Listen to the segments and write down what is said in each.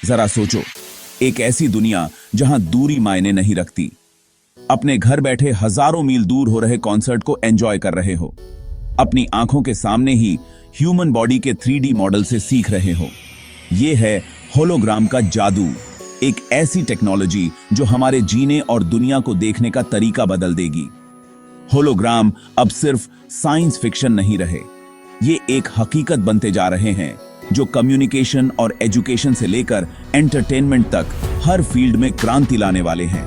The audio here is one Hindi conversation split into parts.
जरा सोचो, एक ऐसी दुनिया जहां दूरी मायने नहीं रखती। अपने घर बैठे हजारों मील दूर हो रहे कॉन्सर्ट को एंजॉय कर रहे हो, अपनी आंखों के सामने ही ह्यूमन बॉडी के 3D मॉडल से सीख रहे हो। यह है होलोग्राम का जादू, एक ऐसी टेक्नोलॉजी जो हमारे जीने और दुनिया को देखने का तरीका बदल देगी। होलोग्राम अब सिर्फ साइंस फिक्शन नहीं रहे, ये एक हकीकत बनते जा रहे हैं जो कम्युनिकेशन और एजुकेशन से लेकर एंटरटेनमेंट तक हर फील्ड में क्रांति लाने वाले हैं।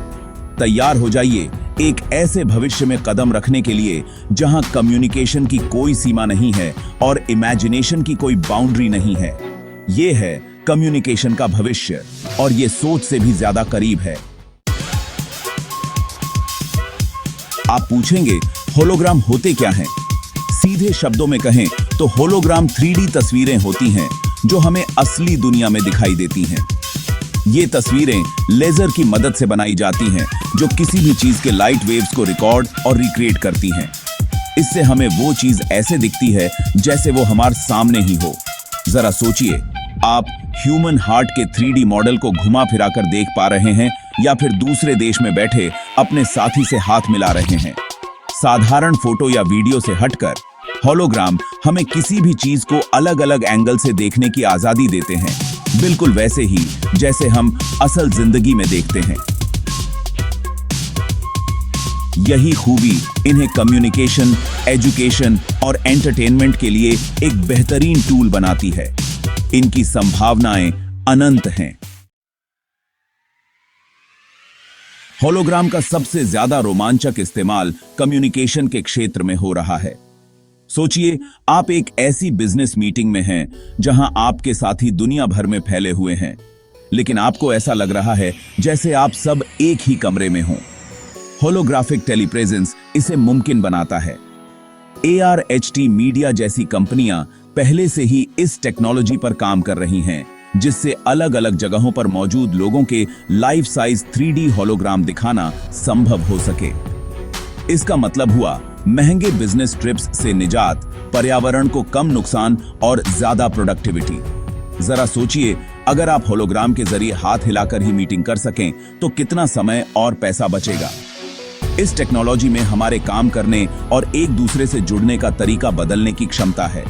तैयार हो जाइए एक ऐसे भविष्य में कदम रखने के लिए जहां कम्युनिकेशन की कोई सीमा नहीं है और इमेजिनेशन की कोई बाउंड्री नहीं है। ये है कम्युनिकेशन का भविष्य और ये सोच से भी ज्यादा करीब है। आप पूछेंगे होलोग्राम होते क्या हैं? सीधे शब्दों में कहें तो होलोग्राम 3D तस्वीरें होती हैं जो हमें असली दुनिया में दिखाई देती हैं। ये तस्वीरें लेजर की मदद से बनाई जाती हैं जो किसी भी चीज के लाइट वेव्स को रिकॉर्ड और रिक्रिएट करती हैं। इससे हमें वो चीज ऐसे दिखती है जैसे वो हमारे सामने ही हो। जरा सोचिए, आप ह्यूमन हार्ट के 3D मॉडल को घुमा फिरा कर देख पा रहे हैं या फिर दूसरे देश में बैठे अपने साथी से हाथ मिला रहे हैं। साधारण फोटो या वीडियो से हटकर होलोग्राम हमें किसी भी चीज को अलग अलग एंगल से देखने की आजादी देते हैं, बिल्कुल वैसे ही जैसे हम असल जिंदगी में देखते हैं। यही खूबी इन्हें कम्युनिकेशन, एजुकेशन और एंटरटेनमेंट के लिए एक बेहतरीन टूल बनाती है। इनकी संभावनाएं अनंत हैं। होलोग्राम का सबसे ज्यादा रोमांचक इस्तेमाल कम्युनिकेशन के क्षेत्र में हो रहा है। सोचिए, आप एक ऐसी बिजनेस मीटिंग में हैं जहां आपके साथी दुनिया भर में फैले हुए हैं, लेकिन आपको ऐसा लग रहा है जैसे आप सब एक ही कमरे में हों। होलोग्राफिक टेलीप्रेजेंस इसे मुमकिन बनाता है। ARHT मीडिया जैसी कंपनियां पहले से ही इस टेक्नोलॉजी पर काम कर रही हैं, जिससे अलग अलग जगहों पर मौजूद लोगों के लाइफ साइज 3D होलोग्राम दिखाना संभव हो सके। इसका मतलब हुआ महंगे बिजनेस ट्रिप्स से निजात, पर्यावरण को कम नुकसान और ज्यादा प्रोडक्टिविटी। जरा सोचिए, अगर आप होलोग्राम के जरिए हाथ हिलाकर ही मीटिंग कर सकें तो कितना समय और पैसा बचेगा। इस टेक्नोलॉजी में हमारे काम करने और एक दूसरे से जुड़ने का तरीका बदलने की क्षमता है।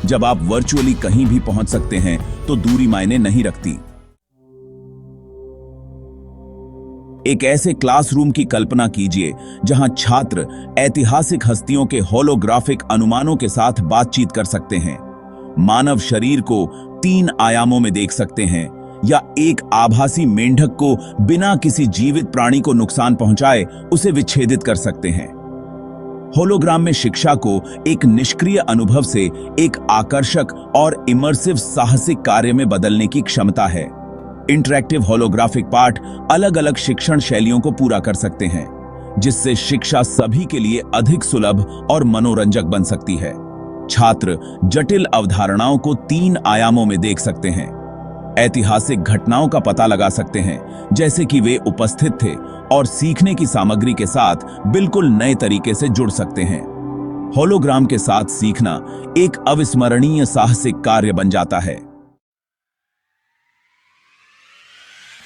जब आप वर्चुअली कहीं भी पहुंच सकते हैं तो दूरी मायने नहीं रखती। एक ऐसे क्लासरूम की कल्पना कीजिए जहां छात्र ऐतिहासिक हस्तियों के होलोग्राफिक अनुमानों के साथ बातचीत कर सकते हैं, मानव शरीर को 3 आयामों में देख सकते हैं या एक आभासी मेंढक को बिना किसी जीवित प्राणी को नुकसान पहुंचाए उसे विच्छेदित कर सकते हैं। होलोग्राम में शिक्षा को एक निष्क्रिय अनुभव से एक आकर्षक और इमर्सिव साहसिक कार्य में बदलने की क्षमता है। इंटरैक्टिव होलोग्राफिक पाठ अलग अलग शिक्षण शैलियों को पूरा कर सकते हैं, जिससे शिक्षा सभी के लिए अधिक सुलभ और मनोरंजक बन सकती है। छात्र जटिल अवधारणाओं को 3 आयामों में देख सकते हैं, ऐतिहासिक घटनाओं का पता लगा सकते हैं जैसे कि वे उपस्थित थे और सीखने की सामग्री के साथ बिल्कुल नए तरीके से जुड़ सकते हैं। होलोग्राम के साथ सीखना एक अविस्मरणीय साहसिक कार्य बन जाता है।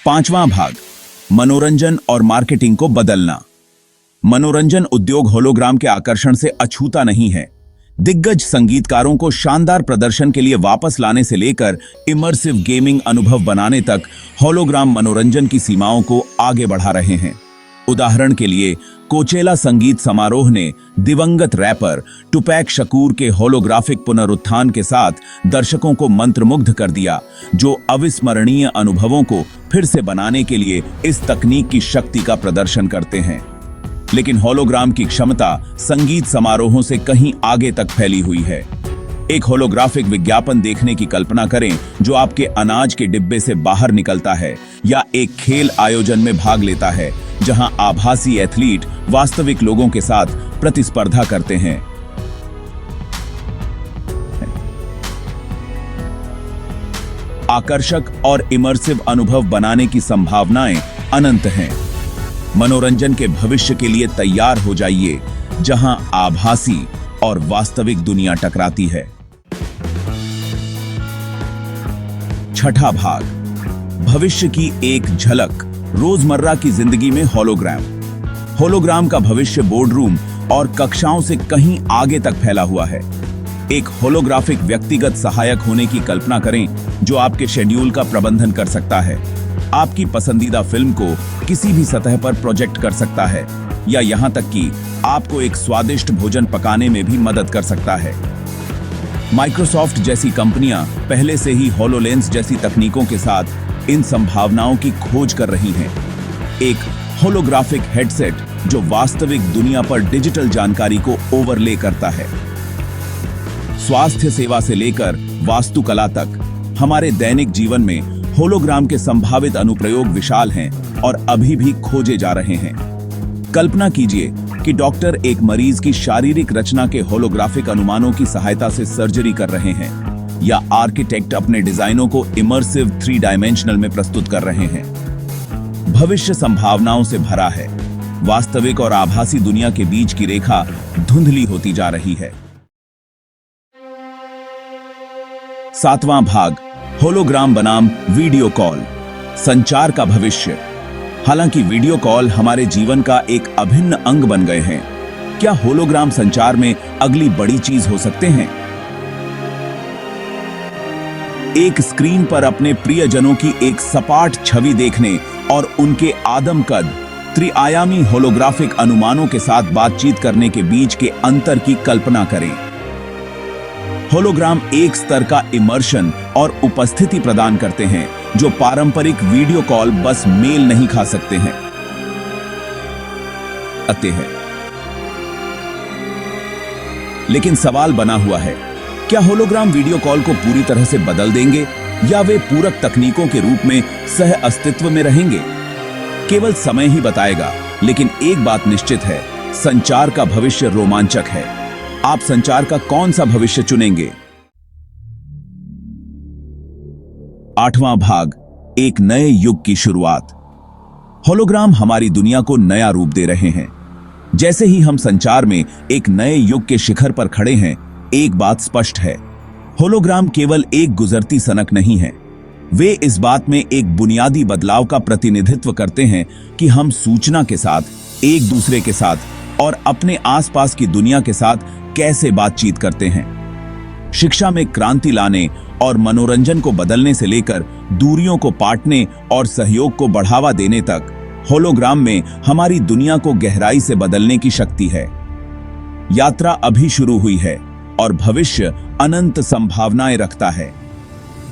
5वां भाग, मनोरंजन और मार्केटिंग को बदलना। मनोरंजन उद्योग होलोग्राम के आकर्षण से अछूता नहीं है। दिग्गज संगीतकारों को शानदार प्रदर्शन के लिए वापस लाने से लेकर इमर्सिव गेमिंग अनुभव बनाने तक होलोग्राम मनोरंजन की सीमाओं को आगे बढ़ा रहे हैं। उदाहरण के लिए कोचेला संगीत समारोह ने दिवंगत रैपर टुपैक शकूर के होलोग्राफिक पुनरुत्थान के साथ दर्शकों को मंत्रमुग्ध कर दिया, जो अविस्मरणीय अनुभवों को फिर से बनाने के लिए इस तकनीक की शक्ति का प्रदर्शन करते हैं। लेकिन होलोग्राम की क्षमता संगीत समारोहों से कहीं आगे तक फैली हुई है। एक होलोग्राफिक विज्ञापन देखने की कल्पना करें जो आपके अनाज के डिब्बे से बाहर निकलता है, या एक खेल आयोजन में भाग लेता है जहां आभासी एथलीट वास्तविक लोगों के साथ प्रतिस्पर्धा करते हैं। आकर्षक और इमर्सिव अनुभव बनाने की संभावनाएं अनंत हैं। मनोरंजन के भविष्य के लिए तैयार हो जाइए जहां आभासी और वास्तविक दुनिया टकराती है। छठा भाग, भविष्य की एक झलक, रोजमर्रा की जिंदगी में होलोग्राम। होलोग्राम का भविष्य बोर्डरूम और कक्षाओं से कहीं आगे तक फैला हुआ है। एक होलोग्राफिक व्यक्तिगत सहायक होने की कल्पना करें जो आपके शेड्यूल का प्रबंधन कर सकता है, आपकी पसंदीदा फिल्म को किसी भी सतह पर प्रोजेक्ट कर सकता है या यहाँ तक कि आपको एक स्वादिष्ट भोजन पकाने में भी मदद कर सकता है। माइक्रोसॉफ्ट जैसी कंपनियां पहले से ही होलोलेंस जैसी तकनीकों के साथ इन संभावनाओं की खोज कर रही हैं। एक होलोग्राफिक हेडसेट जो वास्तविक दुनिया पर डिजिटल जानकारी को ओवरले करता है। स्वास्थ्य सेवा से लेकर वास्तुकला तक हमारे दैनिक जीवन में होलोग्राम के संभावित अनुप्रयोग विशाल हैं और अभी भी खोजे जा रहे हैं। कल्पना कीजिए कि डॉक्टर एक मरीज की शारीरिक रचना के होलोग्राफिक अनुमानों की सहायता से सर्जरी कर रहे हैं या आर्किटेक्ट अपने डिजाइनों को इमर्सिव 3 डायमेंशनल में प्रस्तुत कर रहे हैं। भविष्य संभावनाओं से भरा है। वास्तविक और आभासी दुनिया के बीच की रेखा धुंधली होती जा रही है। 7वां भाग, होलोग्राम बनाम वीडियो कॉल, संचार का भविष्य। हालांकि वीडियो कॉल हमारे जीवन का एक अभिन्न अंग बन गए हैं, क्या होलोग्राम संचार में अगली बड़ी चीज हो सकते हैं? एक स्क्रीन पर अपने प्रियजनों की एक सपाट छवि देखने और उनके आदमकद त्रिआयामी होलोग्राफिक अनुमानों के साथ बातचीत करने के बीच के अंतर की कल्पना करें। होलोग्राम एक स्तर का इमर्शन और उपस्थिति प्रदान करते हैं जो पारंपरिक वीडियो कॉल बस मेल नहीं खा सकते हैं। लेकिन सवाल बना हुआ है, क्या होलोग्राम वीडियो कॉल को पूरी तरह से बदल देंगे या वे पूरक तकनीकों के रूप में सह अस्तित्व में रहेंगे? केवल समय ही बताएगा, लेकिन एक बात निश्चित है, संचार का भविष्य रोमांचक है। आप संचार का कौन सा भविष्य चुनेंगे? 8वां भाग, एक नए युग की शुरुआत। होलोग्राम हमारी दुनिया को नया रूप दे रहे हैं। जैसे ही हम संचार में एक नए युग के शिखर पर खड़े हैं, एक बात स्पष्ट है, होलोग्राम केवल एक गुजरती सनक नहीं है। वे इस बात में एक बुनियादी बदलाव का प्रतिनिधित्व करते हैं कि हम सूचना के साथ, एक दूसरे के साथ और अपने आसपास की दुनिया के साथ कैसे बातचीत करते हैं। शिक्षा में क्रांति लाने और मनोरंजन को बदलने से लेकर दूरियों को पाटने और सहयोग को बढ़ावा देने तक, होलोग्राम में हमारी दुनिया को गहराई से बदलने की शक्ति है। यात्रा अभी शुरू हुई है और भविष्य अनंत संभावनाएं रखता है।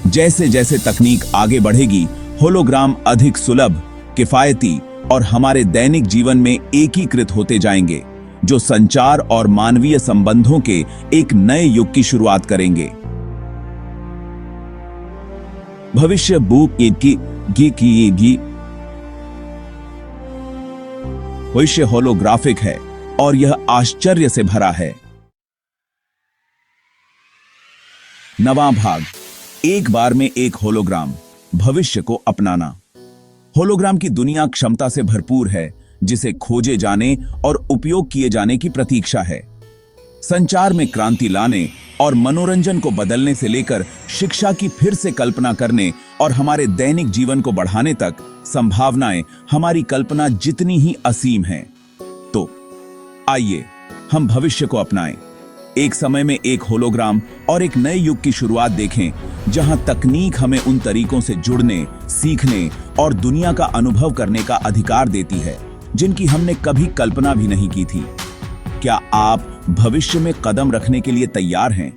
जैसे जैसे तकनीक आगे बढ़ेगी, होलोग्राम अधिक सुलभ, किफायती और हमारे दैनिक जीवन में एकीकृत होते जाएंगे, जो संचार और मानवीय संबंधों के एक नए युग की शुरुआत करेंगे। भविष्य भविष्य होलोग्राफिक है और यह आश्चर्य से भरा है। 9वां भाग, एक बार में एक होलोग्राम, भविष्य को अपनाना। होलोग्राम की दुनिया क्षमता से भरपूर है, जिसे खोजे जाने और उपयोग किए जाने की प्रतीक्षा है। संचार में क्रांति लाने और मनोरंजन को बदलने से लेकर शिक्षा की फिर से कल्पना करने और हमारे दैनिक जीवन को बढ़ाने तक, संभावनाएं हमारी कल्पना जितनी ही असीम हैं। तो आइए हम भविष्य को अपनाएं। एक समय में एक होलोग्राम और एक नए युग की शुरुआत देखें, जहां तकनीक हमें उन तरीकों से जुड़ने, सीखने और दुनिया का अनुभव करने का अधिकार देती है जिनकी हमने कभी कल्पना भी नहीं की थी। क्या आप भविष्य में कदम रखने के लिए तैयार हैं?